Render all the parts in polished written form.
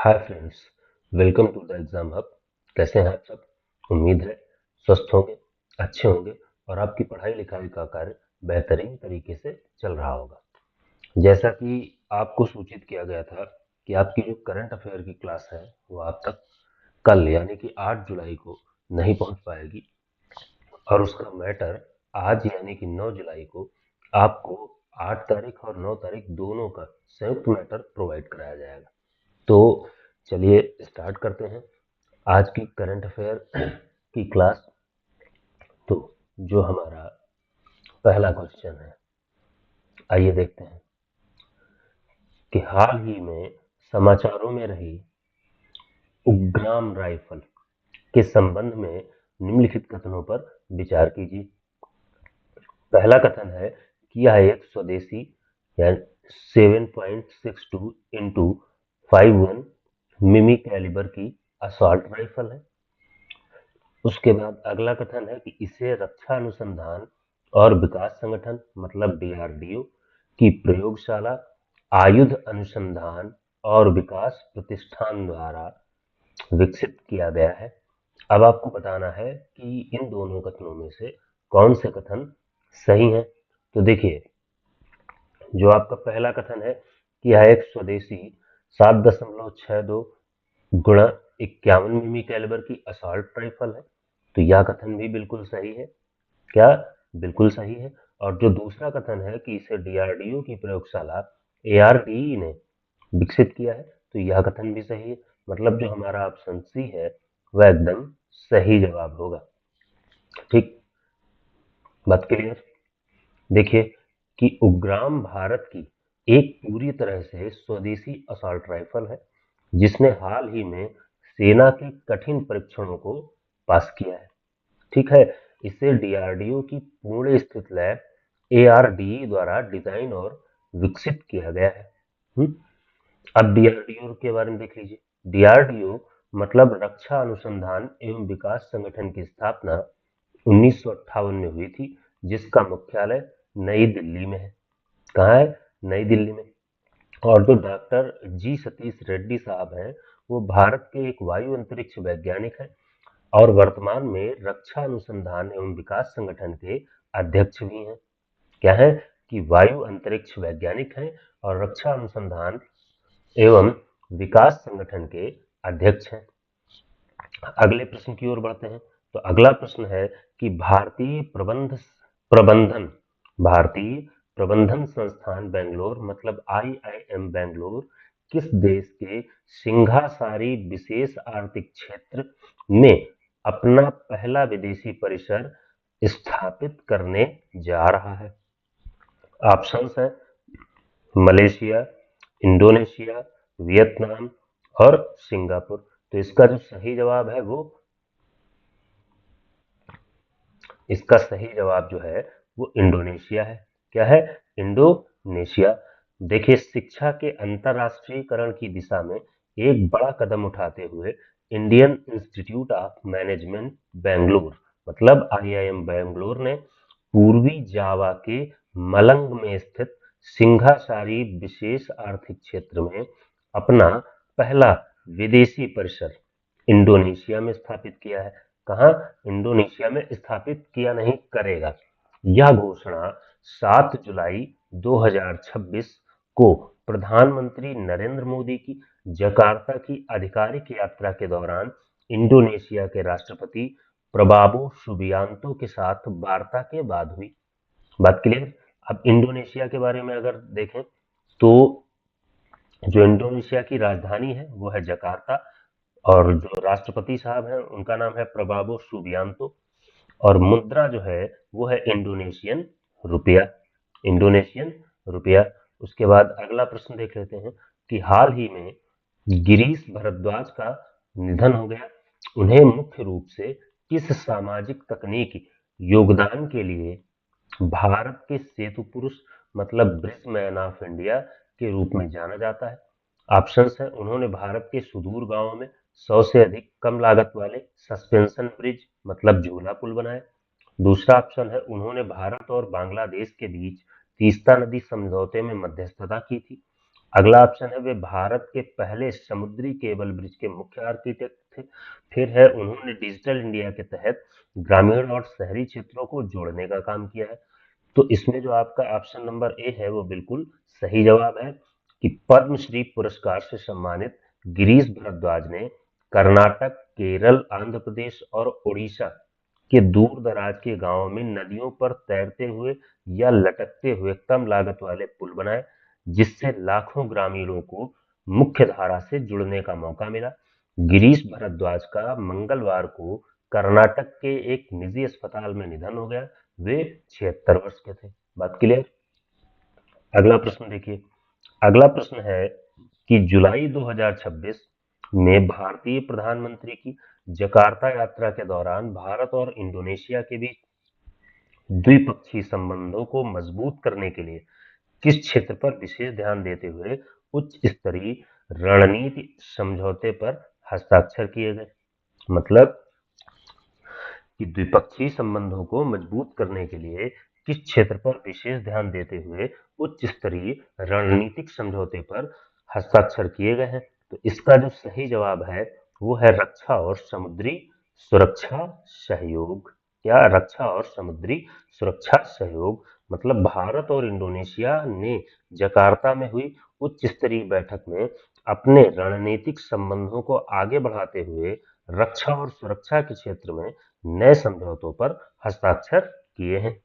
Hi friends, welcome to the exam hub. कैसे हैं आप सब? उम्मीद है स्वस्थ होंगे, अच्छे होंगे और आपकी पढ़ाई लिखाई का कार्य बेहतरीन तरीके से चल रहा होगा। जैसा कि आपको सूचित किया गया था कि आपकी जो करंट अफेयर की क्लास है वो आप तक कल यानी कि 8 जुलाई को नहीं पहुंच पाएगी और उसका मैटर आज यानी कि 9 जुलाई को आपको 8 तारीख और 9 तारीख दोनों का संयुक्त मैटर प्रोवाइड कराया जाएगा। तो चलिए स्टार्ट करते हैं आज की करंट अफेयर की क्लास। तो जो हमारा पहला क्वेश्चन है, आइए देखते हैं कि हाल ही में समाचारों में रही उग्राम राइफल के संबंध में निम्नलिखित कथनों पर विचार कीजिए। पहला कथन है कि यह एक स्वदेशी या 7.62 इंटू 51 मिमी कैलिबर की असॉल्ट राइफल है। उसके बाद अगला कथन है कि इसे रक्षा अनुसंधान और विकास संगठन मतलब डीआरडीओ की प्रयोगशाला आयुध अनुसंधान और विकास प्रतिष्ठान द्वारा विकसित किया गया है। अब आपको बताना है कि इन दोनों कथनों में से कौन से कथन सही हैं। तो देखिए, जो आपका पहला कथन है कि यह एक स्वदेशी 7.62 गुणा 51 मिमी कैलिबर की असॉल्ट राइफल है, तो यह कथन भी बिल्कुल सही है। क्या? बिल्कुल सही है। और जो दूसरा कथन है कि इसे डीआरडीओ की प्रयोगशाला एआरडीई ने विकसित किया है, तो यह कथन भी सही है। मतलब जो हमारा ऑप्शन सी है वह एकदम सही जवाब होगा। ठीक, बात क्लियर। देखिए कि उग्राम भारत की एक पूरी तरह से स्वदेशी असॉल्ट राइफल है जिसने हाल ही में सेना के कठिन परीक्षणों को पास किया है। ठीक है, इसे डीआरडीओ की पुणे स्थित लैब एआरडीई द्वारा डिजाइन और विकसित किया गया है। अब डीआरडीओ के बारे में देख लीजिए। डीआरडीओ मतलब रक्षा अनुसंधान एवं विकास संगठन की स्थापना 1958 में हुई थी, जिसका मुख्यालय नई दिल्ली में है। कहाँ है? नई दिल्ली में। और जो डॉक्टर जी सतीश रेड्डी साहब हैं, वो भारत के एक वायु अंतरिक्ष वैज्ञानिक हैं और वर्तमान में रक्षा अनुसंधान एवं विकास संगठन के अध्यक्ष भी हैं। क्या है? कि वायु अंतरिक्ष वैज्ञानिक हैं और रक्षा अनुसंधान एवं विकास संगठन के अध्यक्ष हैं। अगले प्रश्न की ओर बढ़ते हैं। तो अगला प्रश्न है कि भारतीय प्रबंधन संस्थान बेंगलोर मतलब आईआईएम बेंगलोर किस देश के सिंघासारी विशेष आर्थिक क्षेत्र में अपना पहला विदेशी परिसर स्थापित करने जा रहा है? ऑप्शंस हैं मलेशिया, इंडोनेशिया, वियतनाम और सिंगापुर। तो इसका जो सही जवाब है इसका सही जवाब जो है वो इंडोनेशिया है। क्या है? इंडोनेशिया। देखिए, शिक्षा के अंतरराष्ट्रीयकरण की दिशा में एक बड़ा कदम उठाते हुए Indian institute of management Bangalore मतलब आईआईएम बेंगलोर ने पूर्वी जावा के मलंग में स्थित सिंघासारी विशेष आर्थिक क्षेत्र में अपना पहला विदेशी परिसर इंडोनेशिया में स्थापित किया है। कहाँ? इंडोनेशिया में स्थापित किया नहीं, करेगा। यह घोषणा 7 जुलाई 2026 को प्रधानमंत्री नरेंद्र मोदी की जकार्ता की आधिकारिक यात्रा के दौरान इंडोनेशिया के राष्ट्रपति प्रबाबो सुबियांतो के साथ वार्ता के बाद हुई। बात क्लियर। अब इंडोनेशिया के बारे में अगर देखें तो जो इंडोनेशिया की राजधानी है वो है जकार्ता और जो राष्ट्रपति साहब हैं उनका नाम है प्रबाबो सुबियांतो और मुद्रा जो है वो है इंडोनेशियन रुपया। Indonesian rupiah. उसके बाद अगला प्रश्न देख लेते हैं कि हाल ही में गिरीश भारद्वाज का निधन हो गया। उन्हें मुख्य रूप से किस सामाजिक तकनीकी योगदान के लिए भारत के सेतु पुरुष मतलब ब्रिज मैन ऑफ इंडिया के रूप में जाना जाता है? ऑप्शंस है उन्होंने भारत के सुदूर गांवों में 100 से अधिक कम लागत वाले सस्पेंशन ब्रिज मतलब झूला पुल बनाए। दूसरा ऑप्शन है उन्होंने भारत और बांग्लादेश के बीच तीस्ता नदी समझौते में मध्यस्थता की थी। अगला ऑप्शन है वे भारत के पहले समुद्री केबल ब्रिज के मुख्य आर्किटेक्ट थे। फिर है उन्होंने डिजिटल इंडिया के तहत ग्रामीण और शहरी क्षेत्रों को जोड़ने का काम किया है। तो इसमें जो आपका ऑप्शन नंबर ए है वो बिल्कुल सही जवाब है कि पद्मश्री पुरस्कार से सम्मानित गिरीश भारद्वाज ने कर्नाटक, केरल, आंध्र प्रदेश और उड़ीसा के दूर दराज के गांवों में नदियों पर तैरते हुए या लटकते हुए कम लागत वाले पुल बनाए, जिससे लाखों ग्रामीणों को मुख्य धारा से जुड़ने का मौका मिला। गिरीश भारद्वाज का मंगलवार को कर्नाटक के एक निजी अस्पताल में निधन हो गया। वे 76 वर्ष के थे। बात क्लियर। अगला प्रश्न देखिए। अगला प्रश्न है कि जुलाई 2026 में भारतीय प्रधानमंत्री की जकार्ता यात्रा के दौरान भारत और इंडोनेशिया के बीच द्विपक्षीय संबंधों को मजबूत करने के लिए किस क्षेत्र पर विशेष ध्यान देते हुए उच्च स्तरीय रणनीति समझौते पर हस्ताक्षर किए गए। मतलब कि द्विपक्षीय संबंधों को मजबूत करने के लिए किस क्षेत्र पर विशेष ध्यान देते हुए उच्च स्तरीय रणनीतिक समझौते पर हस्ताक्षर किए गए हैं। तो इसका जो सही जवाब है वो है रक्षा और समुद्री सुरक्षा सहयोग। क्या? रक्षा और समुद्री सुरक्षा सहयोग। मतलब भारत और इंडोनेशिया ने जकार्ता में हुई उच्च स्तरीय बैठक में अपने रणनीतिक संबंधों को आगे बढ़ाते हुए रक्षा और सुरक्षा के क्षेत्र में नए समझौतों पर हस्ताक्षर किए हैं।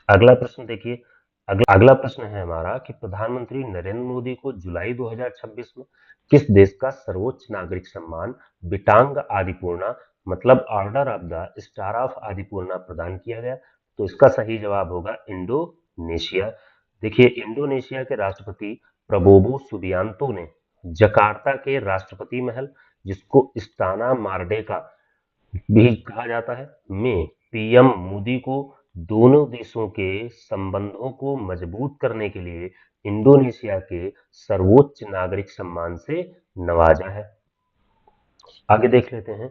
अगला प्रश्न देखिए। अगला प्रश्न है हमारा कि प्रधानमंत्री नरेंद्र मोदी को जुलाई 2026 में किस देश का सर्वोच्च नागरिक सम्मान बिटांग आदिपूर्णा मतलब order of the star of आदिपूर्णा प्रदान किया गया। तो इसका सही जवाब होगा इंडोनेशिया। देखिए, इंडोनेशिया के राष्ट्रपति प्रबोवो सुबियांतो ने जकार्ता के राष्ट्रपति महल, जिसको इस्ताना मार्डेका भी कहा जाता है, में पीएम मोदी को दोनों देशों के संबंधों को मजबूत करने के लिए इंडोनेशिया के सर्वोच्च नागरिक सम्मान से नवाजा है। आगे देख लेते हैं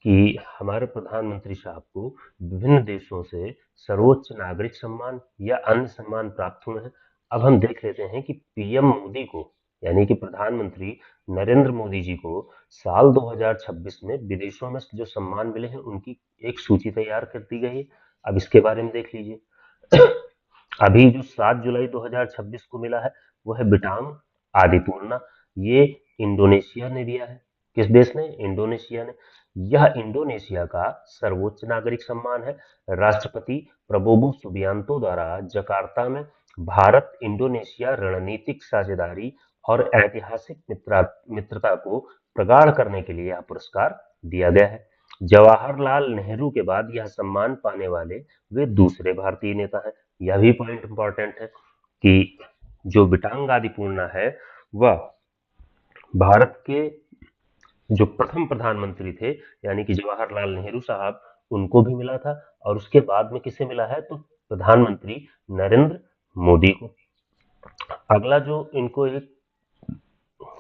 कि हमारे प्रधानमंत्री साहब को विभिन्न देशों से सर्वोच्च नागरिक सम्मान या अन्य सम्मान प्राप्त हुए हैं। अब हम देख लेते हैं कि पीएम मोदी को यानी कि प्रधानमंत्री नरेंद्र मोदी जी को साल 2026 में विदेशों में जो सम्मान मिले हैं उनकी एक सूची तैयार कर दी गई है। अब इसके बारे में देख लीजिए। अभी जो 7 जुलाई 2026 को मिला है वो है बिटांग आदिपूर्णा। ये इंडोनेशिया ने दिया है। किस देश ने? इंडोनेशिया ने। यह इंडोनेशिया का सर्वोच्च नागरिक सम्मान है। राष्ट्रपति प्रबोवो सुबियांतो द्वारा जकार्ता में भारत इंडोनेशिया रणनीतिक साझेदारी और ऐतिहासिक मित्रता को प्रगाढ़ करने के लिए यह पुरस्कार दिया गया है। जवाहरलाल नेहरू के बाद यह सम्मान पाने वाले वे दूसरे भारतीय नेता हैं। यह भी पॉइंट इंपॉर्टेंट है कि जो बिटांग आदिपूर्णा है वह भारत के जो प्रथम प्रधानमंत्री थे यानी कि जवाहरलाल नेहरू साहब, उनको भी मिला था और उसके बाद में किसे मिला है? तो प्रधानमंत्री नरेंद्र मोदी को। अगला जो इनको एक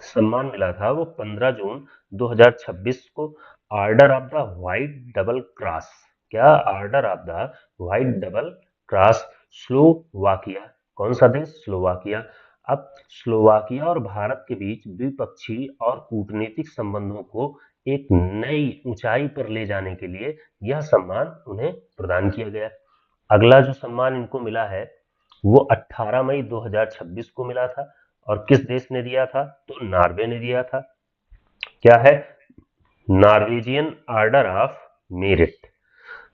सम्मान मिला था वो 15 जून 2026 को order of the white double cross. क्या? Order of the white double cross Slovakia. कौन सा देश? स्लोवाकिया। अब स्लोवाकिया और भारत के बीच द्विपक्षीय और कूटनीतिक संबंधों को एक नई ऊंचाई पर ले जाने के लिए यह सम्मान उन्हें प्रदान किया गया। अगला जो सम्मान इनको मिला है वो 18 मई 2026 को मिला था और किस देश ने दिया था? तो नॉर्वे ने दिया था। क्या है? Norwegian order of merit.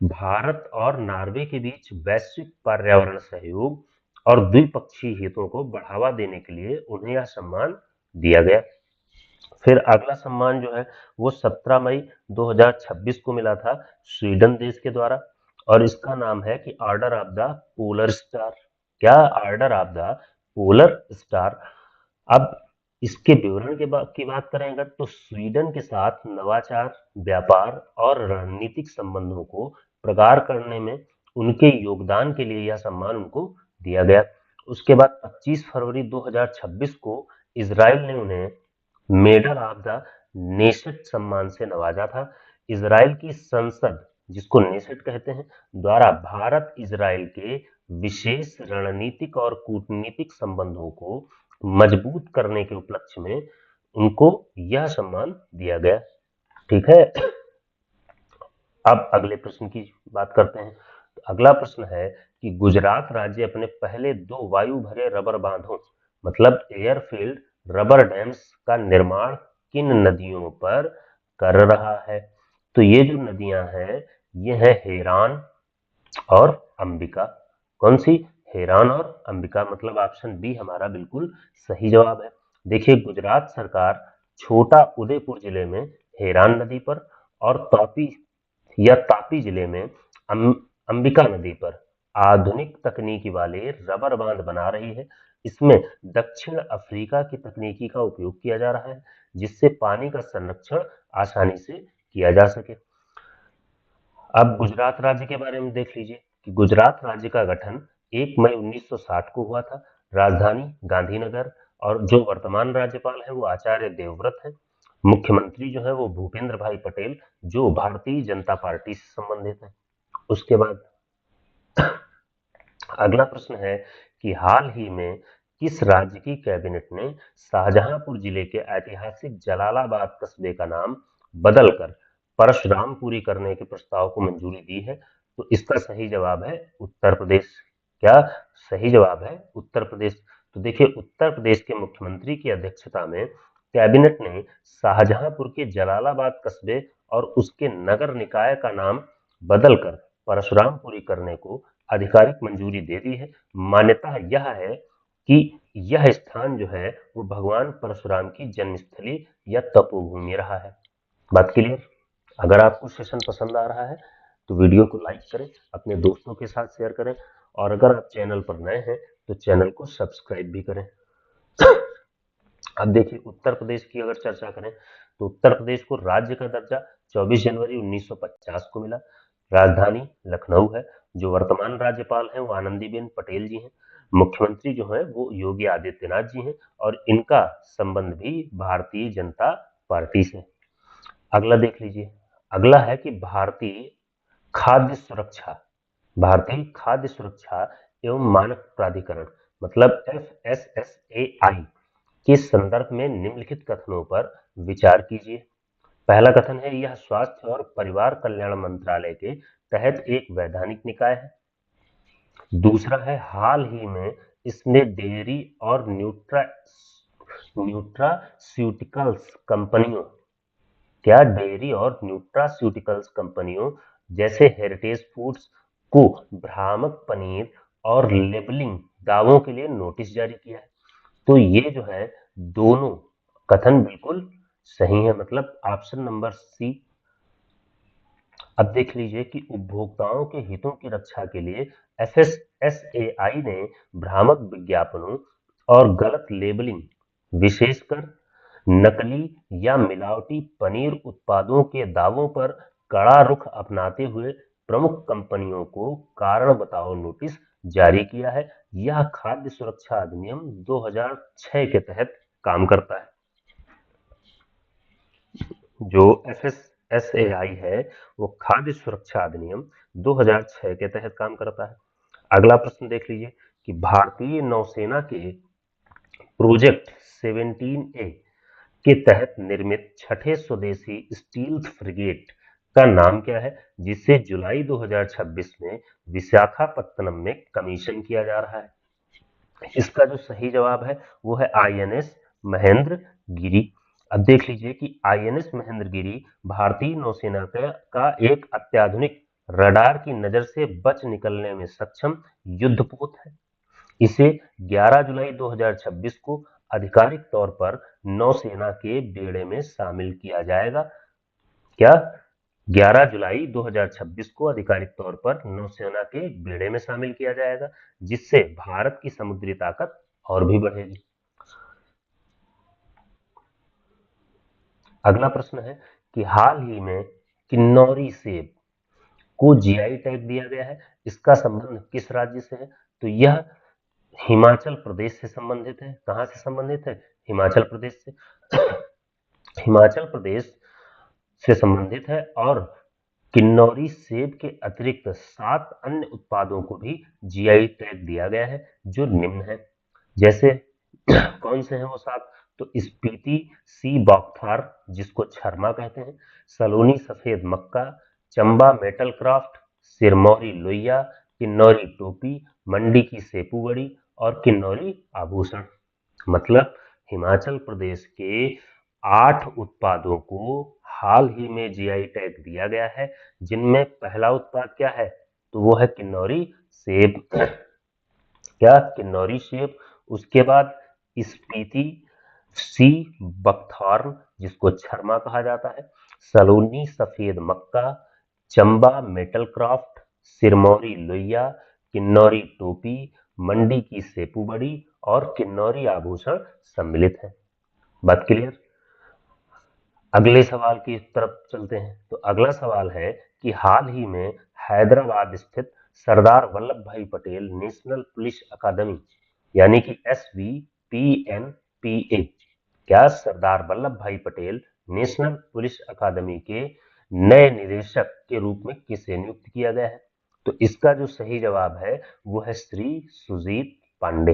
Bharat और नॉर्वे के बीच वैश्विक पर्यावरण सहयोग और द्विपक्षीय हितों को बढ़ावा देने के लिए उन्हें यह सम्मान दिया गया। फिर अगला सम्मान जो है वो 17 मई 2026 को मिला था स्वीडन देश के द्वारा और इसका नाम है कि order of the polar star. क्या? Order of the polar star. अब इसके विवरण की बात करें अगर तो स्वीडन के साथ नवाचार, व्यापार और रणनीतिक संबंधों को प्रगाढ़ करने में उनके योगदान के लिए यह सम्मान उनको दिया गया। उसके बाद 25 फरवरी 2026 को इजराइल ने उन्हें मेडल ऑफ द नेसेट सम्मान से नवाजा था। इजराइल की संसद, जिसको नेसेट कहते हैं, द्वारा भारत इजराइल के विशेष रणनीतिक और कूटनीतिक संबंधों को मजबूत करने के उपलक्ष्य में उनको यह सम्मान दिया गया। ठीक है, अब अगले प्रश्न की बात करते हैं। तो अगला प्रश्न है कि गुजरात राज्य अपने पहले 2 वायु भरे रबर बांधों मतलब एयरफील्ड रबर डैम्स का निर्माण किन नदियों पर कर रहा है? तो ये जो नदियां हैं ये है हेरान और अंबिका। कौन सी? हेरान और अंबिका, मतलब ऑप्शन बी हमारा बिल्कुल सही जवाब है। देखिए, गुजरात सरकार छोटा उदेपुर जिले में हेरान नदी पर और तापी जिले में अंबिका नदी पर आधुनिक तकनीकी वाले रबर बांध बना रही है। इसमें दक्षिण अफ्रीका की तकनीकी का उपयोग किया जा रहा है जिससे पानी का संरक्षण आसानी से किया जा सके। अब गुजरात राज्य के बारे में देख लीजिए कि गुजरात राज्य का गठन 1 मई 1960 को हुआ था। राजधानी गांधीनगर और जो वर्तमान राज्यपाल है वो आचार्य देवव्रत है। मुख्यमंत्री जो है वो भूपेंद्र भाई पटेल जो भारतीय जनता पार्टी से संबंधित है। उसके बाद अगला प्रश्न है कि हाल ही में किस राज्य की कैबिनेट ने शाहजहांपुर जिले के ऐतिहासिक जलालाबाद कस्बे का नाम बदलकर परशुरामपुरी करने के प्रस्ताव को मंजूरी दी है? तो इसका सही जवाब है उत्तर प्रदेश। क्या सही जवाब है? उत्तर प्रदेश। तो देखिए, उत्तर प्रदेश के मुख्यमंत्री की अध्यक्षता में कैबिनेट ने शाहजहांपुर के जलालाबाद कस्बे और उसके नगर निकाय का नाम बदलकर परशुरामपुरी करने को आधिकारिक मंजूरी दे दी है। मान्यता यह है कि यह स्थान जो है वो भगवान परशुराम की जन्मस्थली या तपोभूमि रहा है। बात क्लियर? अगर आपको सेशन पसंद आ रहा है तो वीडियो को लाइक करें, अपने दोस्तों के साथ शेयर करें और अगर आप चैनल पर नए हैं तो चैनल को सब्सक्राइब भी करें। अब देखिए, उत्तर प्रदेश की अगर चर्चा करें तो उत्तर प्रदेश को राज्य का दर्जा 24 जनवरी 1950 को मिला। राजधानी लखनऊ है। जो वर्तमान राज्यपाल हैं वो आनंदीबेन पटेल जी हैं। मुख्यमंत्री जो है वो योगी आदित्यनाथ जी हैं और इनका संबंध भी भारतीय जनता पार्टी से। अगला देख लीजिए, अगला है कि खाद्य सुरक्षा भारतीय खाद्य सुरक्षा एवं मानक प्राधिकरण मतलब FSSAI के संदर्भ में निम्नलिखित कथनों पर विचार कीजिए। पहला कथन है यह स्वास्थ्य और परिवार कल्याण मंत्रालय के तहत एक वैधानिक निकाय है। दूसरा है हाल ही में इसने डेयरी और न्यूट्रास्यूटिकल्स कंपनियों डेयरी और न्यूट्रास्यूटिकल्स कंपनियों जैसे हेरिटेज फूड्स को भ्रामक पनीर और लेबलिंग दावों के लिए नोटिस जारी किया है। तो ये जो है दोनों कथन बिल्कुल सही है, मतलब ऑप्शन नंबर सी। अब देख लीजिए कि उपभोक्ताओं के हितों की रक्षा के लिए FSSAI ने भ्रामक विज्ञापनों और गलत लेबलिंग, विशेषकर नकली या मिलावटी पनीर उत्पादों के दावों पर कड़ा रुख अपनाते हुए प्रमुख कंपनियों को कारण बताओ नोटिस जारी किया है। यह खाद्य सुरक्षा अधिनियम 2006 के तहत काम करता है। जो FSSAI है वो खाद्य सुरक्षा अधिनियम 2006 के तहत काम करता है। अगला प्रश्न देख लीजिए कि भारतीय नौसेना के प्रोजेक्ट 17A के तहत निर्मित छठे स्वदेशी स्टील्थ फ्रिगेट का नाम क्या है जिसे जुलाई 2026 में विशाखापत्तनम में कमीशन किया जा रहा है? इसका जो सही जवाब है वो है INS महेंद्र गिरी। अब देख लीजिए कि INS महेंद्र गिरी भारतीय नौसेना का एक अत्याधुनिक रडार की नजर से बच निकलने में सक्षम युद्धपोत है। इसे 11 जुलाई 2026 को आधिकारिक तौर पर नौसेना के बेड़े में शामिल किया जाएगा। क्या 11 जुलाई 2026 को आधिकारिक तौर पर नौसेना के बेड़े में शामिल किया जाएगा जिससे भारत की समुद्री ताकत और भी बढ़ेगी। अगला प्रश्न है कि हाल ही में किन्नौरी सेब को GI टैग दिया गया है। इसका संबंध किस राज्य से है? तो यह हिमाचल प्रदेश से संबंधित है। कहां से संबंधित है? हिमाचल प्रदेश से। हिमाचल प्रदेश से संबंधित है और किन्नौरी सेब के अतिरिक्त 7 अन्य उत्पादों को भी GI टैग दिया गया है जो निम्न है। जैसे कौन से हैं वो 7? तो स्पीति सी बौखथार जिसको छरमा कहते हैं, सलोनी सफेद मक्का, चंबा मेटल क्राफ्ट, सिरमौरी लोहिया, किन्नौरी टोपी, मंडी की सेपू बड़ी और किन्नौरी आभूषण। मतलब हिमाचल प्रदेश के 8 उत्पादों को हाल ही में जीआई टैग दिया गया है, जिनमें पहला उत्पाद क्या है? तो वो है किन्नौरी सेब। क्या? किन्नौरी सेब। उसके बाद स्पीति सी बकथॉर्न जिसको छरमा कहा जाता है, सलोनी सफेद मक्का, चंबा मेटल क्राफ्ट, सिरमौरी लोहिया, किन्नौरी टोपी, मंडी की सेपू बड़ी और किन्नौरी आभूषण सम्मिलित है। बात क्लियर? अगले सवाल की तरफ चलते हैं। तो अगला सवाल है कि हाल ही में हैदराबाद स्थित सरदार वल्लभ भाई पटेल नेशनल पुलिस अकादमी यानी कि SVPNPA, क्या सरदार वल्लभ भाई पटेल नेशनल पुलिस अकादमी के नए निदेशक के रूप में किसे नियुक्त किया गया है? तो इसका जो सही जवाब है वो है श्री सुजीत पांडे।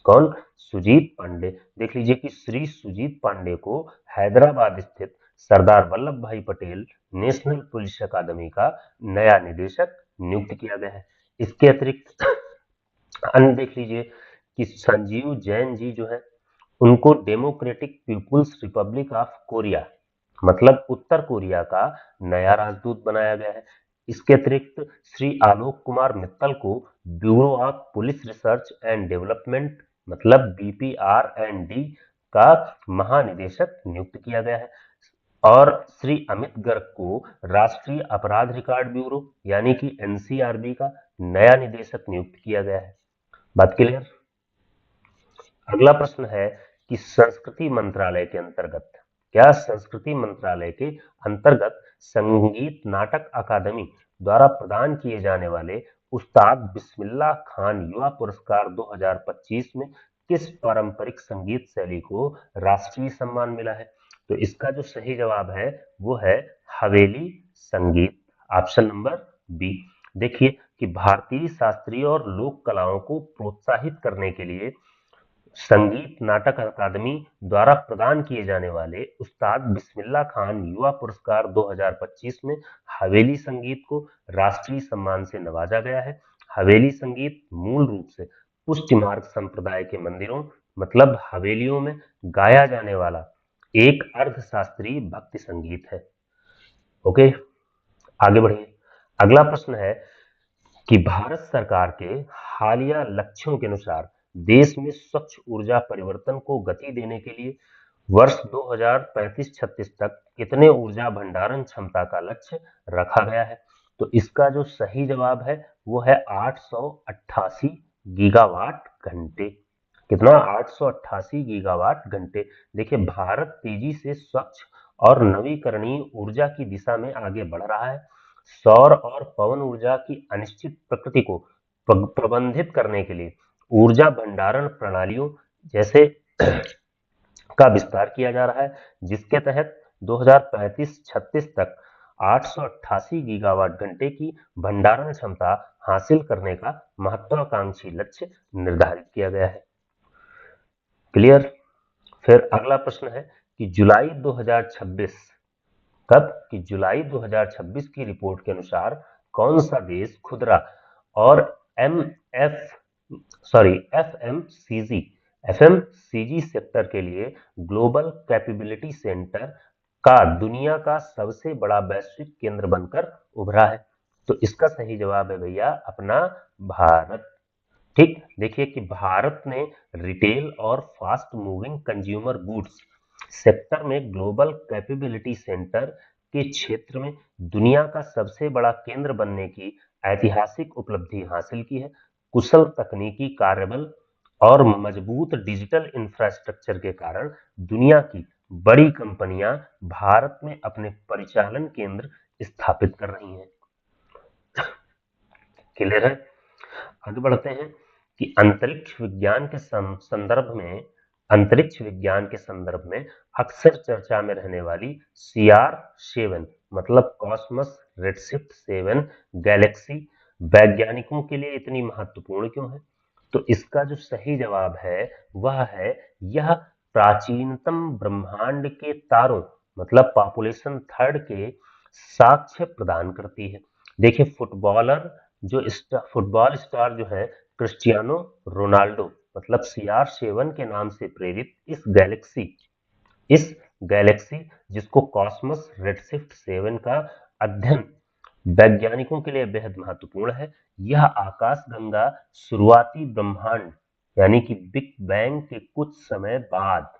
कौन? सुजीत पांडे। देख लीजिए कि श्री सुजीत पांडे को हैदराबाद स्थित सरदार वल्लभ भाई पटेल नेशनल पुलिस अकादमी का नया निदेशक नियुक्त किया गया है। इसके अतिरिक्त अन्य देख लीजिए कि संजीव जैन जी जो है उनको democratic people's republic of Korea मतलब उत्तर कोरिया का नया राजदूत बनाया गया है। इसके अतिरिक्त श्री आलोक कुमार मित्तल को bureau of police research and development मतलब BPR&D का महानिदेशक नियुक्त किया गया है। और श्री अमित गर्ग को राष्ट्रीय अपराध रिकॉर्ड ब्यूरो यानी कि NCRB का नया निदेशक नियुक्त किया गया है। बात क्लियर? अगला प्रश्न है कि संस्कृति मंत्रालय के अंतर्गत, क्या संस्कृति मंत्रालय के अंतर्गत संगीत नाटक अकादमी द्वारा प्रदान किए जाने वाले उस्ताद बिस्मिल्लाह खान युवा पुरस्कार 2025 में किस पारंपरिक संगीत शैली को राष्ट्रीय सम्मान मिला है? तो इसका जो सही जवाब है वो है हवेली संगीत, ऑप्शन नंबर बी। देखिए कि भारतीय शास्त्रीय और लोक कलाओं को प्रोत्साहित करने के लिए संगीत नाटक अकादमी द्वारा प्रदान किए जाने वाले उस्ताद बिस्मिल्लाह खान युवा पुरस्कार 2025 में हवेली संगीत को राष्ट्रीय सम्मान से नवाजा गया है। हवेली संगीत मूल रूप से पुष्टि मार्ग संप्रदाय के मंदिरों मतलब हवेलियों में गाया जाने वाला एक अर्ध शास्त्रीय भक्ति संगीत है। ओके, आगे बढ़िए। अगला प्रश्न है कि भारत सरकार के हालिया लक्ष्यों के अनुसार देश में स्वच्छ ऊर्जा परिवर्तन को गति देने के लिए वर्ष 2035-36 तक कितने ऊर्जा भंडारण क्षमता का लक्ष्य रखा गया है? तो इसका जो सही जवाब है वो है 888 गीगावाट घंटे। कितना? 888 गीगावाट घंटे। देखिए भारत तेजी से स्वच्छ और नवीकरणीय ऊर्जा की दिशा में आगे बढ़ रहा है। सौर और पवन ऊर्जा की अनिश्चित प्रकृति को प्रबंधित करने के लिए ऊर्जा भंडारण प्रणालियों जैसे का विस्तार किया जा रहा है, जिसके तहत 2035-36 तक 888 गीगावाट घंटे की भंडारण क्षमता हासिल करने का महत्वाकांक्षी लक्ष्य निर्धारित किया गया है। क्लियर? फिर अगला प्रश्न है कि जुलाई 2026 कब? कि जुलाई 2026 की रिपोर्ट के अनुसार कौन सा देश खुदरा और एफएमसीजी सेक्टर के लिए ग्लोबल कैपेबिलिटी सेंटर का दुनिया का सबसे बड़ा वैश्विक केंद्र बनकर उभरा है? तो इसका सही जवाब है भैया अपना भारत। ठीक, देखिए कि भारत ने रिटेल और fast moving consumer goods sector में ग्लोबल कैपेबिलिटी सेंटर के क्षेत्र में दुनिया का सबसे बड़ा केंद्र बनने की ऐतिहासिक उपलब्धि हासिल की है। कुशल तकनीकी कार्यबल और मजबूत डिजिटल इंफ्रास्ट्रक्चर के कारण दुनिया की बड़ी कंपनियां भारत में अपने परिचालन केंद्र स्थापित कर रही हैं। क्लियर है? आगे बढ़ते हैं कि अंतरिक्ष विज्ञान के संदर्भ में अक्सर चर्चा में रहने वाली CR7 मतलब कॉस्मस रेडशिफ्ट 7 गैलेक्सी वैज्ञानिकों के लिए इतनी महत्वपूर्ण क्यों है? तो इसका जो सही जवाब है वह है यह प्राचीनतम ब्रह्मांड के तारों मतलब पॉपुलेशन थर्ड के साक्ष्य प्रदान करती है। देखिए फुटबॉल स्टार जो है क्रिस्टियानो रोनाल्डो मतलब CR7 के नाम से प्रेरित इस गैलेक्सी जिसको कॉस्मस रेडशिफ्ट 7 का अध्ययन वैज्ञानिकों के लिए बेहद महत्वपूर्ण है। यह आकाशगंगा शुरुआती ब्रह्मांड यानी कि बिग बैंग के कुछ समय बाद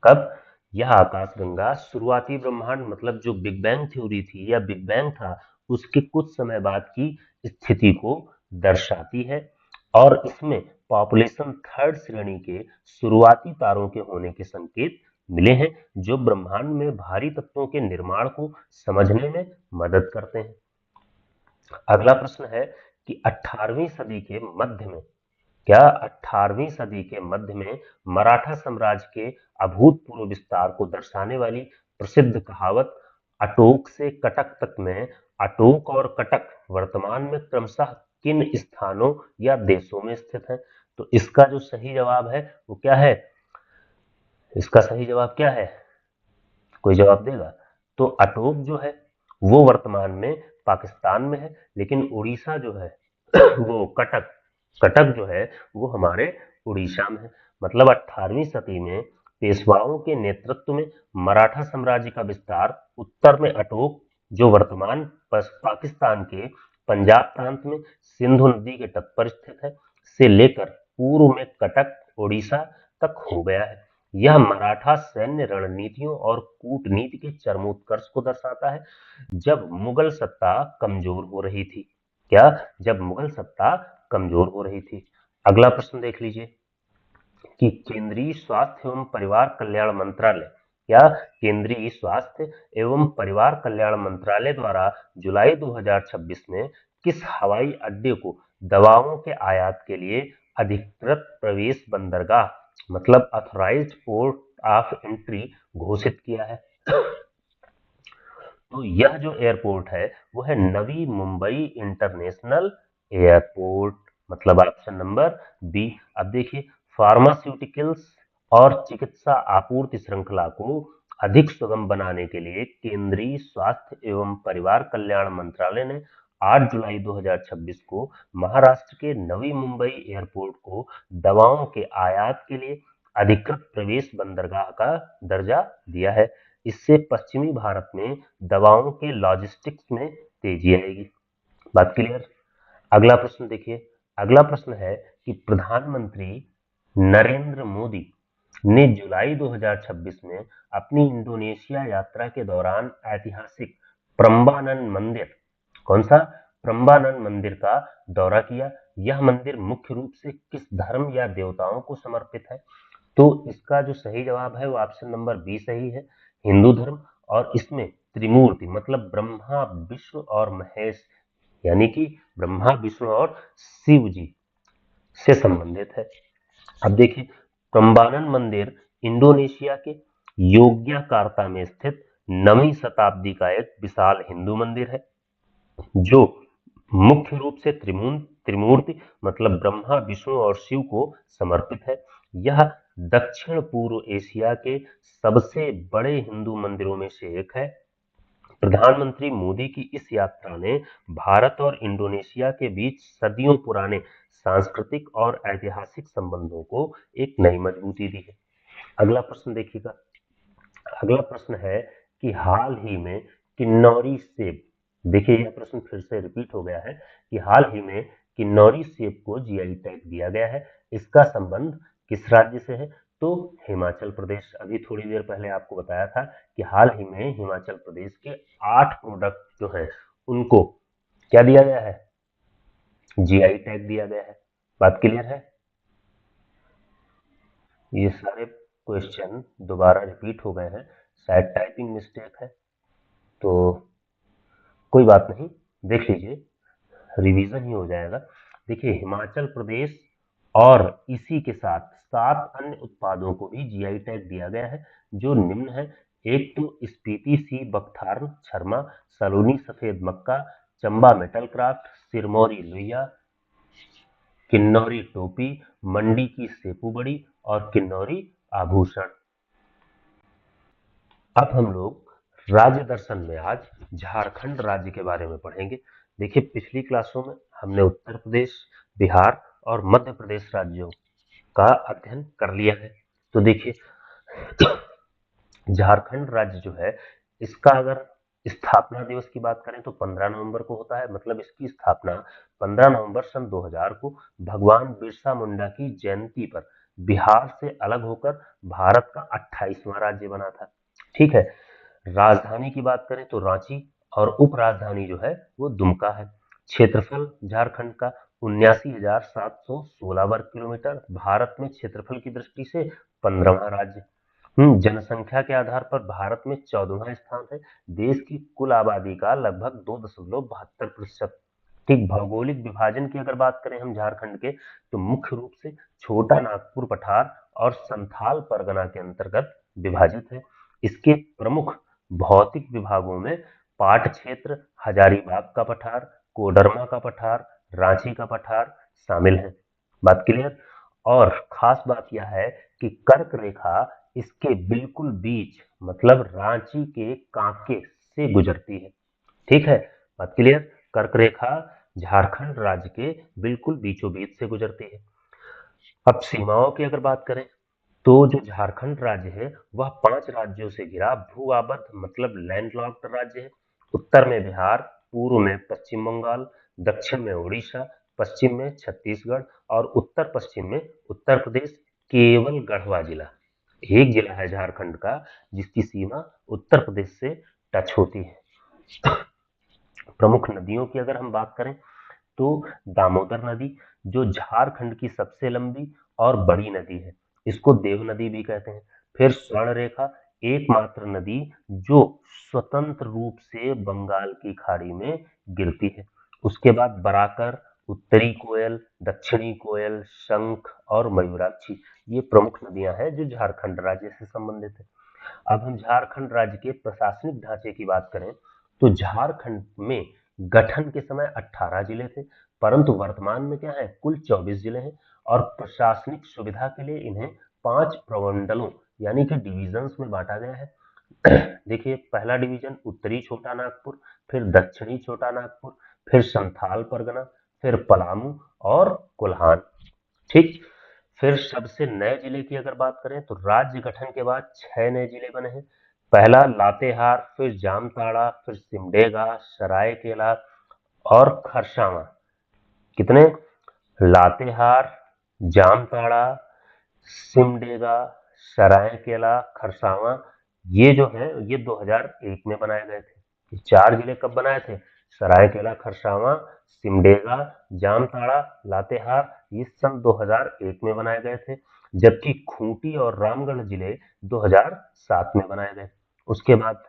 कब यह आकाशगंगा शुरुआती ब्रह्मांड मतलब जो बिग बैंग थ्योरी थी या बिग बैंग था उसके कुछ समय बाद की स्थिति को दर्शाती है और इसमें पॉपुलेशन थर्ड श्रेणी के शुरुआती तारों के होने के संकेत मिले हैं जो ब्रह्मांड में भारी तत्वों के निर्माण को समझने में मदद करते हैं। अगला प्रश्न है कि 18वीं सदी के मध्य में क्या 18वीं सदी के मध्य में मराठा साम्राज्य के अभूतपूर्व विस्तार को दर्शाने वाली प्रसिद्ध कहावत अटोक से कटक तक में अटोक और कटक वर्तमान में क्रमशः किन स्थानों या देशों में स्थित है? तो इसका जो सही जवाब है वो क्या है? इसका सही जवाब क्या है? कोई जवाब देगा? तो अटोक जो है वो वर्तमान में पाकिस्तान में है लेकिन उड़ीसा जो है वो कटक कटक जो है वो हमारे उड़ीसा में है। मतलब 18वीं सदी में पेशवाओं के नेतृत्व में मराठा साम्राज्य का विस्तार उत्तर में अटोक जो वर्तमान पाकिस्तान के पंजाब प्रांत में सिंधु नदी के तट पर स्थित है से लेकर पूर्व में कटक उड़ीसा तक हो गया है। यह मराठा सैन्य रणनीतियों और कूटनीति के चरमोत्कर्ष को दर्शाता है जब मुगल सत्ता कमजोर हो रही थी। क्या? जब मुगल सत्ता कमजोर हो रही थी। अगला प्रश्न देख लीजिए कि केंद्रीय स्वास्थ्य एवं परिवार कल्याण मंत्रालय क्या केंद्रीय स्वास्थ्य एवं परिवार कल्याण मंत्रालय द्वारा जुलाई 2026 में किस हवाई अड्डे को दवाओं के आयात के लिए अधिकृत प्रवेश बंदरगाह मतलब अथोराइज्ड पोर्ट ऑफ एंट्री घोषित किया है? तो यह जो एयरपोर्ट है वो है नवी मुंबई इंटरनेशनल एयरपोर्ट मतलब ऑप्शन नंबर बी। अब देखिए फार्मास्यूटिकल्स और चिकित्सा आपूर्ति श्रृंखला को अधिक सुगम बनाने के लिए केंद्रीय स्वास्थ्य एवं परिवार कल्याण मंत्रालय ने 8 जुलाई 2026 को महाराष्ट्र के नवी मुंबई एयरपोर्ट को दवाओं के आयात के लिए अधिकृत प्रवेश बंदरगाह का दर्जा दिया है। इससे पश्चिमी भारत में दवाओं के लॉजिस्टिक्स में तेजी आएगी। बात क्लियर? अगला प्रश्न देखिए। अगला प्रश्न है कि प्रधानमंत्री नरेंद्र मोदी ने जुलाई 2026 में अपनी इंडोनेशिया यात्रा के दौरान ऐतिहासिक प्रम्बानन मंदिर कौन सा प्रम्बानन मंदिर का दौरा किया। यह मंदिर मुख्य रूप से किस धर्म या देवताओं को समर्पित है? तो इसका जो सही जवाब है वो ऑप्शन नंबर बी सही है, हिंदू धर्म। और इसमें त्रिमूर्ति मतलब ब्रह्मा विष्णु और महेश यानी कि ब्रह्मा विष्णु और शिव जी से संबंधित है। अब देखिए प्रम्बानन मंदिर इंडोनेशिया के योग्याकार्ता में स्थित 9वीं शताब्दी का एक विशाल हिंदू मंदिर है जो मुख्य रूप से त्रिमूर्ति मतलब ब्रह्मा विष्णु और शिव को समर्पित है। यह दक्षिण पूर्व एशिया के सबसे बड़े हिंदू मंदिरों में से एक है। प्रधानमंत्री मोदी की इस यात्रा ने भारत और इंडोनेशिया के बीच सदियों पुराने सांस्कृतिक और ऐतिहासिक संबंधों को एक नई मजबूती दी है। अगला प्रश्न देखिएगा। अगला प्रश्न है कि हाल ही में किन्नौरी सेब देखिए यह प्रश्न फिर से रिपीट हो गया है कि हाल ही में किन्नौरी सेब को जीआई टैग दिया गया है। इसका संबंध किस राज्य से है? तो हिमाचल प्रदेश। अभी थोड़ी देर पहले आपको बताया था कि हाल ही में हिमाचल प्रदेश के 8 प्रोडक्ट जो है उनको क्या दिया गया है? जीआई टैग दिया गया है। बात क्लियर है? ये सारे क्वेश्चन दोबारा रिपीट हो गए हैं, शायद टाइपिंग मिस्टेक है तो कोई बात नहीं, देख लीजिए रिवीजन ही हो जाएगा। देखिए हिमाचल प्रदेश और इसी के साथ 7 अन्य उत्पादों को भी जीआई टैग दिया गया है जो निम्न है। एक तो स्पीति सी बकथार्न शर्मा, सलोनी सफेद मक्का, चंबा मेटल क्राफ्ट, सिरमौरी लोहिया, किन्नौरी टोपी, मंडी की सेपू बड़ी और किन्नौरी आभूषण। अब हम लोग राज्य दर्शन में आज झारखंड राज्य के बारे में पढ़ेंगे। देखिए, पिछली क्लासों में हमने उत्तर प्रदेश, बिहार और मध्य प्रदेश राज्यों का अध्ययन कर लिया है। तो देखिए, झारखंड राज्य जो है, इसका अगर स्थापना दिवस की बात करें तो 15 नवंबर को होता है। मतलब इसकी स्थापना 15 नवंबर सन 2000 को भगवान बिरसा मुंडा की जयंती पर बिहार से अलग होकर भारत का 28वां राज्य बना था। ठीक है। राजधानी की बात करें तो रांची और उपराजधानी जो है वो दुमका है। क्षेत्रफल झारखंड का 79,716 वर्ग किलोमीटर, भारत में क्षेत्रफल की दृष्टि से 15वां राज्य। जनसंख्या के आधार पर भारत में 14वां स्थान है। देश की कुल आबादी का लगभग 2.72%। ठीक। भौगोलिक विभाजन की अगर बात करें हम झारखंड के, तो मुख्य रूप से छोटा नागपुर पठार और संथाल परगना के अंतर्गत विभाजित है। इसके प्रमुख भौतिक विभागों में पाट क्षेत्र, हजारीबाग का पठार, कोडरमा का पठार, रांची का पठार शामिल है। बात क्लियर। और खास बात यह है कि कर्क रेखा इसके बिल्कुल बीच, मतलब रांची के कांके से गुजरती है। ठीक है, बात क्लियर। कर्क रेखा झारखंड राज्य के बिल्कुल बीचों बीच से गुजरती है। अब सीमाओं की अगर बात करें तो जो झारखंड राज्य है वह 5 राज्यों से घिरा भू आबद्ध, मतलब लैंडलॉक्ड राज्य है। उत्तर में बिहार, पूर्व में पश्चिम बंगाल, दक्षिण में उड़ीसा, पश्चिम में छत्तीसगढ़ और उत्तर पश्चिम में उत्तर प्रदेश। केवल गढ़वा जिला, एक जिला है झारखंड का जिसकी सीमा उत्तर प्रदेश से टच होती है। प्रमुख नदियों की अगर हम बात करें तो दामोदर नदी, जो झारखंड की सबसे लंबी और बड़ी नदी है, इसको देव नदी भी कहते हैं। फिर स्वर्ण रेखा, एकमात्र नदी जो स्वतंत्र रूप से बंगाल की खाड़ी में गिरती है। उसके बाद बराकर, उत्तरी कोयल, दक्षिणी कोयल, शंख और मयूराक्षी, ये प्रमुख नदियां हैं जो झारखंड राज्य से संबंधित है। अब हम झारखंड राज्य के प्रशासनिक ढांचे की बात करें तो झारखंड में गठन के समय 18 जिले थे, परंतु वर्तमान में क्या है, कुल 24 जिले हैं। और प्रशासनिक सुविधा के लिए इन्हें 5 प्रमंडलों यानी कि डिविजन्स में बांटा गया है। देखिए, पहला डिवीजन उत्तरी छोटा नागपुर, फिर दक्षिणी छोटा नागपुर, फिर संथाल परगना, फिर पलामू और कोल्हान। ठीक। फिर सबसे नए जिले की अगर बात करें तो राज्य गठन के बाद 6 नए जिले बने हैं। पहला लातेहार, फिर जामताड़ा, फिर सिमडेगा, सरायकेला और खरसावां। कितने? लातेहार, जामताड़ा, सिमडेगा, सरायकेला, खरसावां, ये जो है ये 2001 में बनाए गए थे। ये 4 जिले कब बनाए थे? सरायकेला, खरसावां, सिमडेगा, जामताड़ा, लातेहार, ये सन 2001 में बनाए गए थे। जबकि खूंटी और रामगढ़ जिले 2007 में बनाए गए। उसके बाद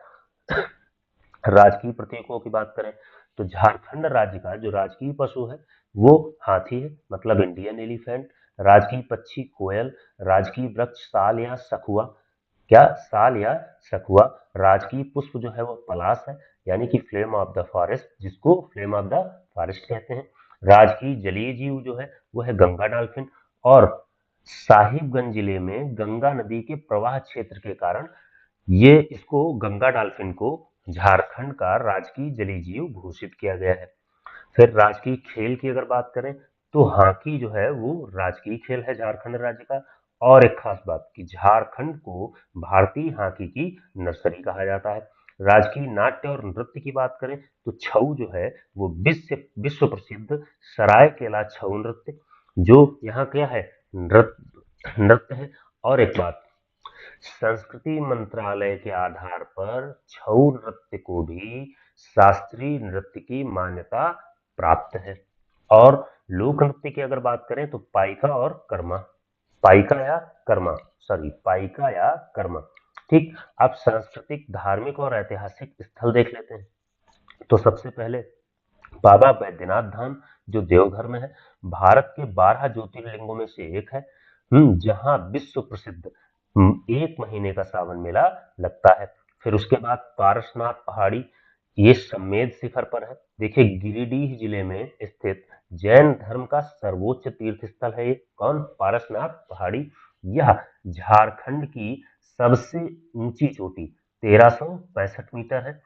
राजकीय प्रतीकों की बात करें तो झारखंड राज्य का जो राजकीय पशु है वो हाथी है, मतलब इंडियन एलिफेंट। राजकीय पक्षी कोयल, राजकीय वृक्ष साल या सखुआ, क्या साल या सखुआ। राजकीय पुष्प जो है वो पलाश है, यानी कि फ्लेम ऑफ द फॉरेस्ट, जिसको फ्लेम ऑफ द फॉरेस्ट कहते हैं। राजकीय जलीय जीव जो है वो है गंगा डॉल्फिन। और साहिबगंज जिले में गंगा नदी के प्रवाह क्षेत्र के कारण ये इसको, गंगा डॉल्फिन को, झारखंड का राजकीय जलीय जीव घोषित किया गया है। फिर राजकीय खेल की अगर बात करें तो हॉकी जो है वो राजकीय खेल है झारखंड राज्य का। और एक खास बात कि झारखंड को भारतीय हॉकी की नर्सरी कहा जाता है। राजकीय नाट्य और नृत्य की बात करें तो छऊ जो है वो विश्व प्रसिद्ध सरायकेला छऊ नृत्य, जो यहाँ क्या है, नृत्य नृत्य है। और एक बात, संस्कृति मंत्रालय के आधार पर छऊ नृत्य को भी शास्त्रीय नृत्य की मान्यता प्राप्त है। और लोक नृत्य की अगर बात करें तो पाइका और कर्मा, पाइका या कर्मा, सॉरी पाइका या कर्मा। ठीक। अब सांस्कृतिक, धार्मिक और ऐतिहासिक स्थल देख लेते हैं। तो सबसे पहले बाबा बैद्यनाथ धाम, जो देवघर में है, भारत के 12 ज्योतिर्लिंगों में से एक है। जहां विश्व प्रसिद्ध एक महीने का सावन मेला लगता है। फिर उसके बाद पारसनाथ पहाड़ी, ये समेध शिखर पर है। देखिए, गिरिडीह जिले में स्थित जैन धर्म का सर्वोच्च तीर्थ स्थल है ये। कौन? पारसनाथ पहाड़ी। यह झारखंड की सबसे ऊंची चोटी 1365 मीटर है,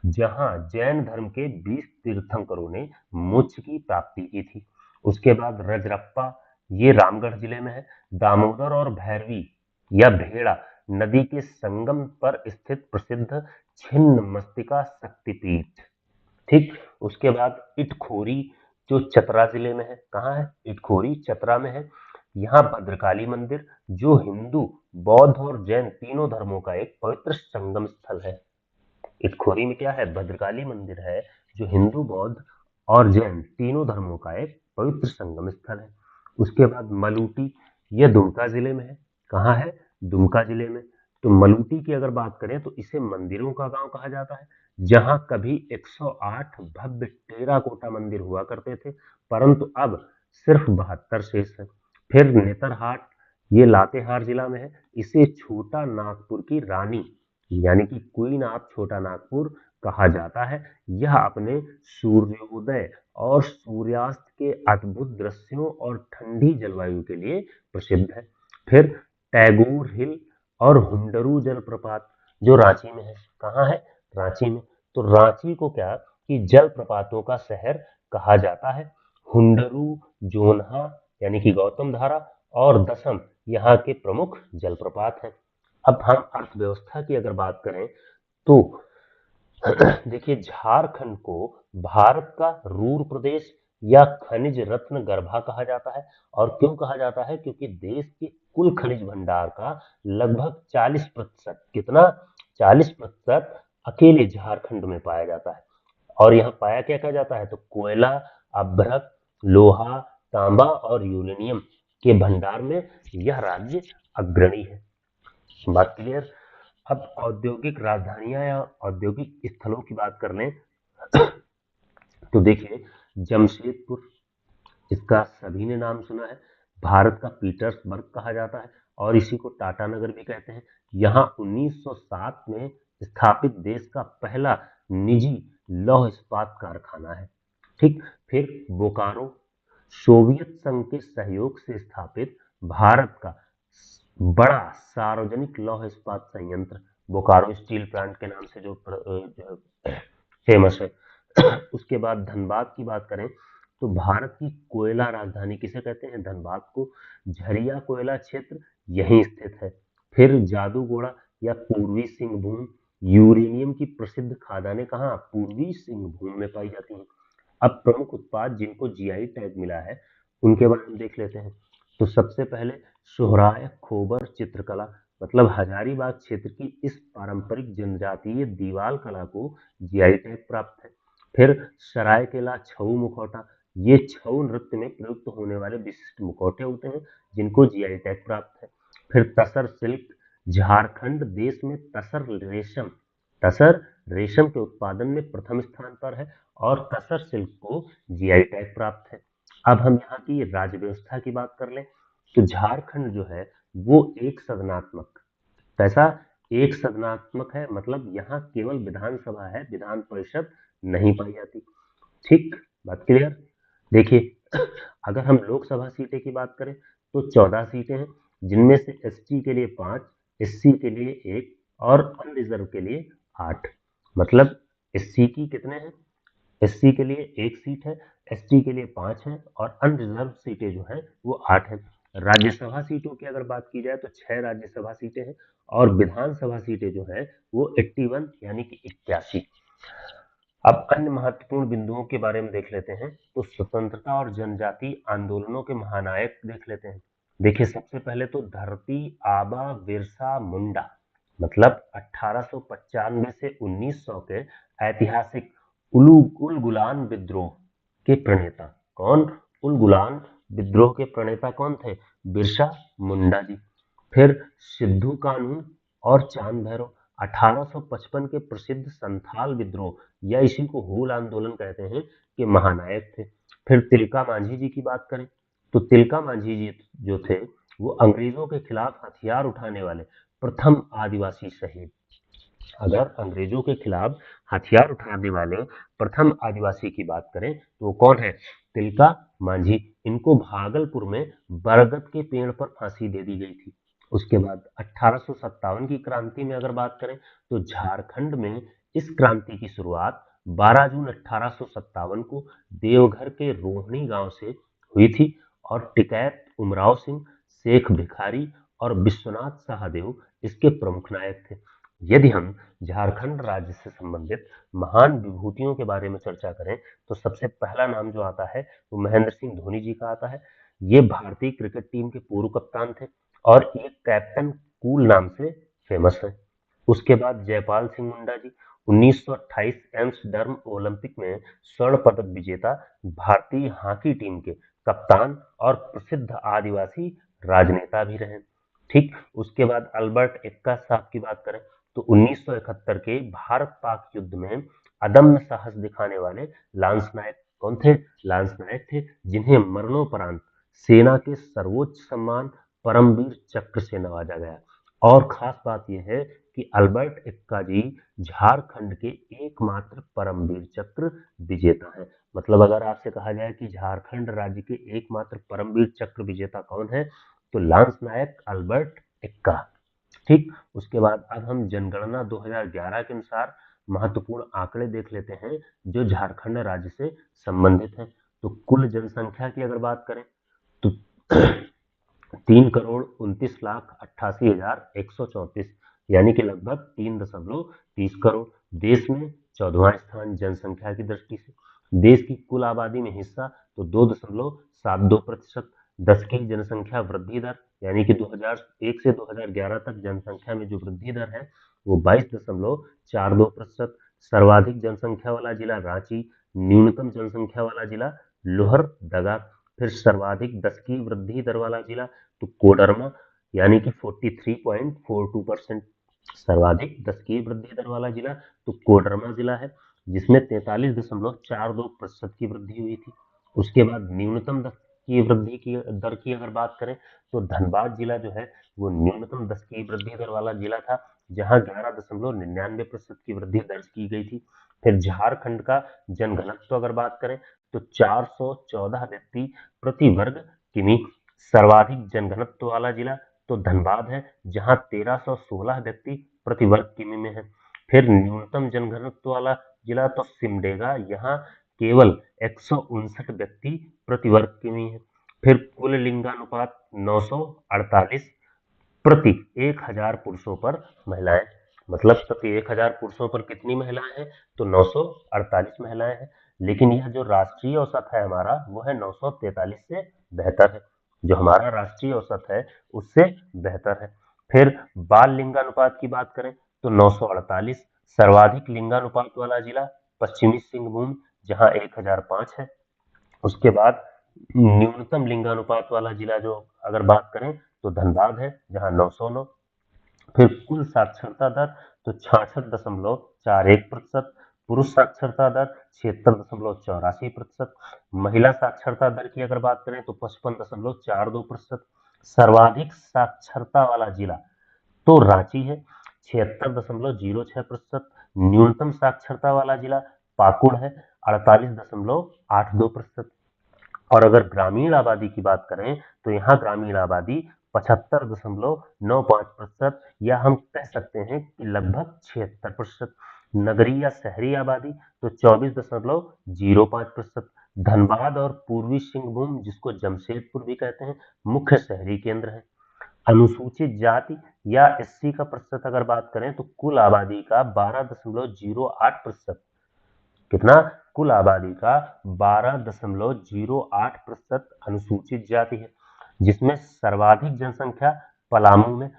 जहां जैन धर्म के 20 तीर्थंकरों ने मोक्ष की प्राप्ति की थी। उसके बाद रजरप्पा, ये रामगढ़ जिले में है। दामोदर और भैरवी या भेड़ा नदी के संगम पर स्थित प्रसिद्ध छिन्न मस्तिका शक्तिपीठ। ठीक। उसके बाद इटखोरी, जो चतरा जिले में है। कहाँ है? इटखोरी चतरा में है। यहाँ भद्रकाली मंदिर, जो हिंदू, बौद्ध और जैन तीनों धर्मों का एक पवित्र संगम स्थल है। इटखोरी में क्या है? भद्रकाली मंदिर है, जो हिंदू, बौद्ध और जैन तीनों धर्मों का एक पवित्र संगम स्थल है। उसके बाद मलूटी, यह दुमका जिले में है। कहाँ है? दुमका जिले में। तो मलूटी की अगर बात करें तो इसे मंदिरों का गांव कहा जाता है, जहां कभी 108 भव्य टेराकोटा मंदिर हुआ करते थे, परंतु अब सिर्फ 72 शेष है। फिर नेतरहाट, ये लातेहार जिला में है। इसे छोटा नागपुर की रानी यानी कि क्वीन ऑफ छोटा नागपुर कहा जाता है। यह अपने सूर्योदय और सूर्यास्त के अद्भुत दृश्यों और ठंडी जलवायु के लिए प्रसिद्ध है। फिर टैगोर हिल और हुंडरू जलप्रपात, जो रांची में है। कहाँ है? रांची में। तो रांची को क्या कि जलप्रपातों का शहर कहा जाता है। हुंडरू, जोन्हा यानी कि गौतम धारा और दसम यहाँ के प्रमुख जलप्रपात हैं। अब हम अर्थव्यवस्था की अगर बात करें तो देखिए, झारखंड को भारत का रूर प्रदेश या खनिज रत्न गर्भा कहा जाता है। और क्यों कहा जाता है? क्योंकि देश के कुल खनिज भंडार का लगभग 40%, कितना? 40% अकेले झारखंड में पाया जाता है। और यहाँ पाया क्या क्या जाता है? तो कोयला, अभ्रक, लोहा, तांबा और यूरेनियम के भंडार में यह राज्य अग्रणी है। बात क्लियर? अब औद्योगिक राजधानियां या औद्योगिक स्थलों की बात कर लें तो देखिए, जमशेदपुर, इसका सभी ने नाम सुना है। भारत का पीटर्सबर्ग कहा जाता है और इसी को टाटा नगर भी कहते हैं। यहाँ 1907 में स्थापित देश का पहला निजी लौह इस्पात कारखाना है। ठीक। फिर बोकारो, सोवियत संघ के सहयोग से स्थापित भारत का बड़ा सार्वजनिक लौह इस्पात संयंत्र, बोकारो स्टील प्लांट के नाम से जो फेमस है। उसके बाद धनबाद की बात करें तो भारत की कोयला राजधानी किसे कहते हैं? धनबाद को। झरिया कोयला क्षेत्र यहीं स्थित है। फिर जादूगोड़ा या पूर्वी सिंहभूम, यूरेनियम की प्रसिद्ध खदानें कहाँ? पूर्वी सिंहभूम में पाई जाती हैं। अब प्रमुख उत्पाद जिनको जीआई टैग मिला है उनके बारे में देख लेते हैं। तो सबसे पहले सोहराय खोबर चित्रकला, मतलब हजारीबाग क्षेत्र की इस पारंपरिक जनजातीय दीवाल कला को जीआई टैग प्राप्त है। फिर सरायकेला छऊ मुखौटा, ये छऊ नृत्य में प्रयुक्त होने वाले विशिष्ट मुखौटे होते हैं जिनको जीआई टैग प्राप्त है। फिर तसर सिल्क, झारखंड देश में तसर रेशम के उत्पादन में प्रथम स्थान पर है और तसर सिल्क को जीआई टैग प्राप्त है। अब हम यहाँ की राज्य व्यवस्था की बात कर लें तो झारखंड जो है वो एक सदनात्मक, कैसा? एक सदनात्मक है, मतलब यहाँ केवल विधानसभा है, विधान परिषद नहीं पाई जाती। ठीक। बात क्लियर? देखिए, अगर हम लोकसभा सीटें की बात करें तो 14 सीटें हैं, जिनमें से एसटी के लिए 5, एससी के लिए 1 और अनरिजर्व के लिए 8। मतलब एससी की कितने हैं? एससी के लिए 1 सीट है, एसटी के लिए 5 है और अनरिजर्व सीटें जो हैं वो 8 हैं। राज्यसभा सीटों की अगर बात की जाए तो 6 राज्यसभा सीटें हैं और विधानसभा सीटें जो हैं वो 81 यानी कि 81। अब अन्य महत्वपूर्ण बिंदुओं के बारे में देख लेते हैं तो स्वतंत्रता और जनजाति आंदोलनों के महानायक देख लेते हैं। देखिए, सबसे पहले तो धरती आबा बिरसा मुंडा, मतलब 1895 से 1900 के ऐतिहासिक उलगुलान विद्रोह के प्रणेता। कौन? उलगुलान विद्रोह के प्रणेता कौन थे? बिरसा मुंडा जी। फिर सिद्धू कानून और चांद भैरव 1855 के प्रसिद्ध संथाल विद्रोह या इसी को हूल आंदोलन कहते हैं के महानायक थे। फिर तिलका मांझी जी की बात करें तो तिलका मांझी जी जो थे वो अंग्रेजों के खिलाफ हथियार उठाने वाले प्रथम आदिवासी शहीद अगर अंग्रेजों के खिलाफ हथियार उठाने वाले प्रथम आदिवासी की बात करें तो वो कौन है? तिलका मांझी। इनको भागलपुर में बरगद के पेड़ पर फांसी दे दी गई थी। उसके बाद 1857 की क्रांति में अगर बात करें तो झारखंड में इस क्रांति की शुरुआत 12 जून 1857 को देवघर के रोहिणी गांव से हुई थी और टिकैत उमराव सिंह, शेख भिखारी और विश्वनाथ सहदेव इसके प्रमुख नायक थे। यदि हम झारखंड राज्य से संबंधित महान विभूतियों के बारे में चर्चा करें तो सबसे पहला नाम जो आता है वो महेंद्र सिंह धोनी जी का आता है। ये भारतीय क्रिकेट टीम के पूर्व कप्तान थे और एक कैप्टन कूल नाम से फेमस है। उसके बाद जयपाल सिंह मुंडा जी 1928 एम्स्टर्डम ओलंपिक में स्वर्ण पदक विजेता भारतीय हॉकी टीम के कप्तान और प्रसिद्ध आदिवासी राजनेता भी रहे। ठीक, उसके बाद अल्बर्ट एक्का साहब की बात करें तो 1971 के भारत पाक युद्ध में अदम्य साहस दिखाने वाले लांस नायक कौन थे? लांस नायक थे जिन्हें मरणोपरांत सेना के सर्वोच्च सम्मान परमवीर चक्र से नवाजा गया। और खास बात यह है कि अल्बर्ट एक्का जी झारखंड के एकमात्र परमवीर चक्र विजेता हैं। मतलब अगर आपसे कहा जाए कि झारखंड राज्य के एकमात्र परमवीर चक्र विजेता कौन है तो लांस नायक अल्बर्ट एक्का। ठीक, उसके बाद अब हम जनगणना 2011 के अनुसार महत्वपूर्ण आंकड़े देख लेते हैं जो झारखंड राज्य से संबंधित हैं। तो कुल जनसंख्या की अगर बात करें तो 3,29,88,134 यानी कि लगभग 3.30 करोड़। देश में 14वां स्थान जनसंख्या की दृष्टि से। देश की कुल आबादी में हिस्सा तो 2.72%। 10 की जनसंख्या वृद्धि दर यानी कि 2001 से 2011 तक जनसंख्या में जो वृद्धि दर है वो 22.42%। सर्वाधिक जनसंख्या वाला जिला रांची, न्यूनतम जनसंख्या वाला जिला लोहरदगा। फिर सर्वाधिक 10 की वृद्धि दर वाला जिला तो कोडरमा यानी कि 43.42%। सर्वाधिक 10 की वृद्धि दर वाला जिला तो कोडरमा जिला है जिसमें 43.42% की वृद्धि हुई थी। उसके बाद न्यूनतम की वृद्धि की दर की अगर बात करें तो धनबाद जिला जो है वो न्यूनतम 10 की वृद्धि दर वाला जिला था जहां 11.99% की वृद्धि दर्ज की गई थी। फिर झारखंड का जनघनत्व अगर बात करें तो 414 व्यक्ति प्रति वर्ग किमी। सर्वाधिक जनघनत्व वाला जिला तो धनबाद है जहां 1316 व्यक्ति प्रति वर्ग किमी में है। फिर न्यूनतम जनघनत्व वाला जिला तो सिमडेगा, यहाँ केवल 159 व्यक्ति प्रति वर्ग किमी है। फिर कुल लिंगानुपात 948 प्रति 1000 पुरुषों पर महिलाएं। मतलब प्रति 1000 पुरुषों पर कितनी महिलाएं हैं तो 948 महिलाएं हैं। लेकिन यह जो राष्ट्रीय औसत है हमारा वो है 943 से बेहतर है। जो हमारा राष्ट्रीय औसत है उससे बेहतर है। फिर बाल लिंगानुपात की बात करें तो 948। सर्वाधिक लिंगानुपात वाला जिला पश्चिमी सिंहभूम जहां 1005 है। उसके बाद न्यूनतम लिंगानुपात वाला जिला जो अगर बात करें तो धनबाद है जहां 909। फिर कुल साक्षरता दर तो 66.41%। पुरुष साक्षरता दर 76.84%। महिला साक्षरता दर की अगर बात करें तो 55.42%। सर्वाधिक साक्षरता वाला जिला तो रांची है 76.06%। न्यूनतम साक्षरता वाला जिला पाकुड़ है 48.82%। और अगर ग्रामीण आबादी की बात करें तो यहाँ ग्रामीण आबादी 75.95% या हम कह सकते हैं कि लगभग 76%। नगरीय या शहरी आबादी तो 24.05%। धनबाद और पूर्वी सिंहभूम जिसको जमशेदपुर भी कहते हैं मुख्य शहरी केंद्र है। अनुसूचित जाति या एससी का प्रतिशत अगर बात करें तो कुल आबादी का 12.08%। कितना? कुल आबादी का 12.08% अनुसूचित जाति है जिसमें सर्वाधिक जनसंख्या पलामू में।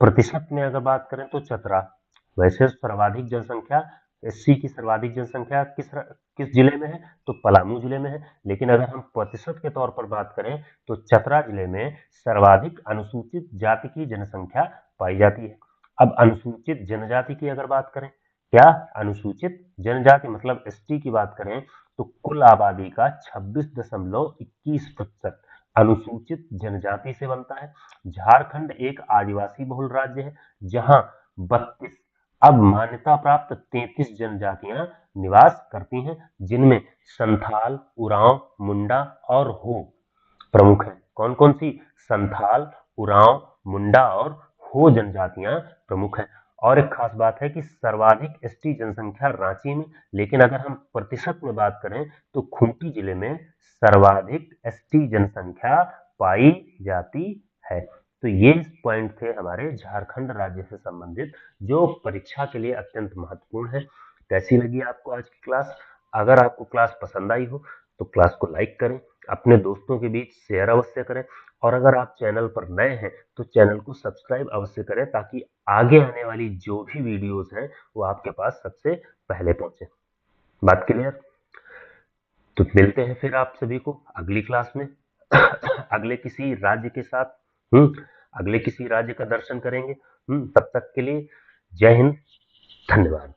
प्रतिशत में अगर बात करें तो चतरा। वैसे सर्वाधिक जनसंख्या एससी की सर्वाधिक जनसंख्या किस जिले में है तो पलामू जिले में है। लेकिन अगर हम प्रतिशत के तौर पर बात करें तो चतरा जिले में सर्वाधिक अनुसूचित जाति की जनसंख्या पाई जाती है। अब अनुसूचित जनजाति की अगर बात करें, क्या अनुसूचित जनजाति मतलब एसटी की बात करें तो कुल आबादी का 26.21% अनुसूचित जनजाति से बनता है। झारखंड एक आदिवासी बहुल राज्य है जहां 32 अब मान्यता प्राप्त 33 जनजातियां निवास करती हैं, जिनमें संथाल, उरांव, मुंडा और हो प्रमुख हैं। कौन कौन सी? संथाल, उरांव, मुंडा और हो जनजातियां प्रमुख हैं। और एक खास बात है कि सर्वाधिक एसटी जनसंख्या रांची में, लेकिन अगर हम प्रतिशत में बात करें तो खूंटी जिले में सर्वाधिक एसटी जनसंख्या पाई जाती है। तो ये पॉइंट थे हमारे झारखंड राज्य से संबंधित, जो परीक्षा के लिए अत्यंत महत्वपूर्ण है। कैसी लगी आपको आज की क्लास? अगर आपको क्लास पसंद आई हो तो क्लास को लाइक करें, अपने दोस्तों के बीच शेयर अवश्य करें, और अगर आप चैनल पर नए हैं तो चैनल को सब्सक्राइब अवश्य करें, ताकि आगे आने वाली जो भी वीडियोस हैं वो आपके पास सबसे पहले पहुंचे। बात क्लियर? तो मिलते हैं फिर आप सभी को अगली क्लास में अगले किसी राज्य के साथ। अगले किसी राज्य का दर्शन करेंगे। तब तक के लिए जय हिंद, धन्यवाद।